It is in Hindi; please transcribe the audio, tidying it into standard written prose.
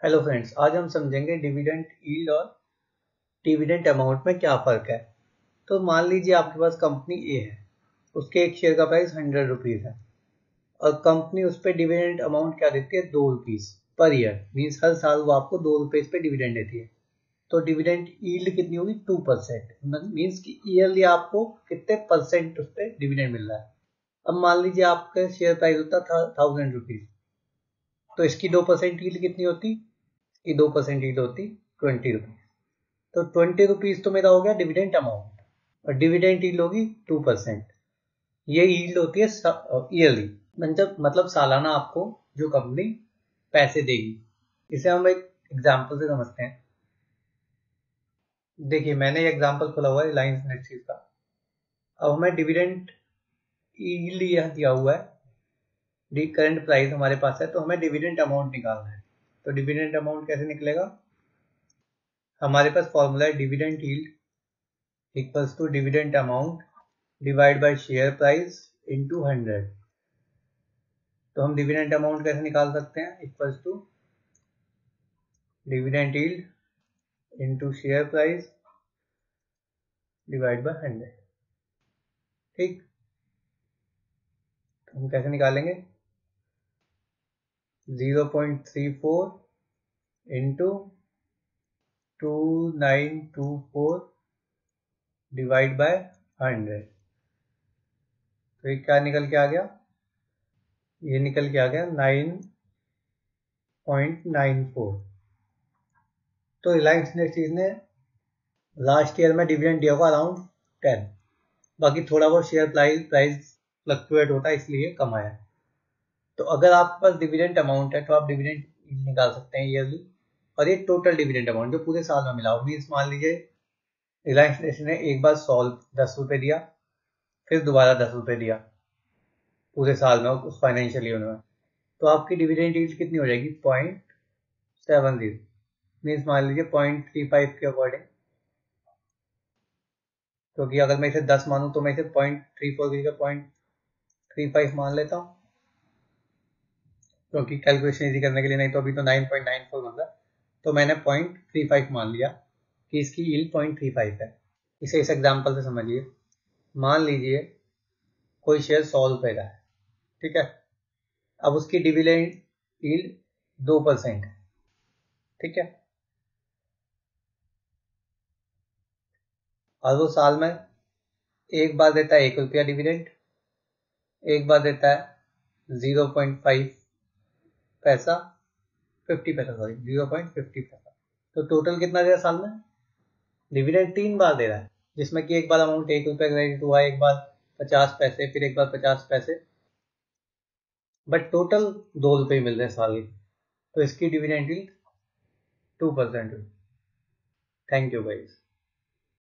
हेलो फ्रेंड्स, आज हम समझेंगे डिविडेंड यील्ड और डिविडेंड अमाउंट में क्या फ़र्क है। तो मान लीजिए आपके पास कंपनी ए है, उसके एक शेयर का प्राइस 100 रुपीज़ है और कंपनी उस पर डिविडेंड अमाउंट क्या देती है, 2 रुपीज़ पर ईयर। मीन्स हर साल वो आपको 2 रुपीज़ पे डिविडेंड देती है। तो डिविडेंड यील्ड कितनी होगी, 2%। मीन्स कि ईयरली आपको कितने परसेंट उस पर डिविडेंड मिल रहा है। अब मान लीजिए आपका शेयर प्राइस होता था 1000 रुपीज़, तो इसकी 2% यील्ड कितनी होती, की 2% यील्ड होती 20 रुपीज़। तो 20 रुपीज़ तो मेरा हो गया डिविडेंड अमाउंट और डिविडेंड यील्ड होगी 2%। ये यील्ड होती है ईयरली, मतलब सालाना आपको जो कंपनी पैसे देगी। इसे हम एक एग्जांपल से समझते हैं। देखिए, मैंने ये एग्जांपल खोला हुआ है रिलायंस इंडस्ट्रीज का। अब हमें डिविडेंड यील्ड यह दिया हुआ है, करंट प्राइस हमारे पास है, तो हमें डिविडेंड अमाउंट निकालना है। तो डिविडेंड अमाउंट कैसे निकलेगा, हमारे पास फॉर्मूला है dividend yield equals to dividend amount divide by share price into 100। तो हम डिविडेंड अमाउंट कैसे निकाल सकते हैं, equals to dividend yield into share price divide by 100। ठीक, तो हम कैसे निकालेंगे, 0.34 इंटू 2924 डिवाइड बाय 100। तो ये क्या निकल के आ गया, ये निकल के आ गया 9.94। तो रिलायंस इंडस्ट्रीज ने लास्ट ईयर में डिविडेंड दिया होगा अराउंड 10। बाकी थोड़ा बहुत शेयर प्राइस फ्लक्चुएट होता है, इसलिए कम आया। तो अगर आपके पास डिविडेंड अमाउंट है तो आप डिविडेंड निकाल सकते हैं ईयरली। और ये टोटल डिविडेंड अमाउंट जो पूरे साल में मिला हो। मीन्स मान लीजिए रिलायंस इंडस्ट्री ने एक बार 10 रुपये दिया, फिर दोबारा 10 रुपये दिया पूरे साल में उस फाइनेंशियल ईयर में, तो आपकी डिविडेंड यील्ड कितनी हो जाएगी, 0.70। मीन्स मान लीजिए 0.35 के अकॉर्डिंग, क्योंकि अगर मैं इसे 10 मानूं तो मैं इसे 0.34 की जगह 0.35 मान लेता हूँ, क्योंकि कैलकुलेशन इजी करने के लिए। नहीं तो अभी तो 9.94 बन रहा है, तो मैंने 0.35 मान लिया कि इसकी यील्ड 0.35 है। इसे इस एग्जांपल से समझिए। मान लीजिए कोई शेयर 100 रुपए का है, ठीक है। अब उसकी डिविडेंड यील्ड 2% है, ठीक है। और वो साल में एक बार देता है 1 रुपया डिविडेंड, एक बार देता है 0.5 पैसा, 50 पैसा, सॉरी 0.50 पैसा। तो टोटल कितना दे रहा है साल में, डिविडेंड 3 बार दे रहा है, जिसमें कि एक बार अमाउंट 1 रुपया क्रेडिट हुआ, एक बार 50 पैसे, फिर एक बार 50 पैसे, बट टोटल 2 रुपये मिल रहे हैं साल के। तो इसकी डिविडेंड यील्ड 2% हुई। Thank you guys.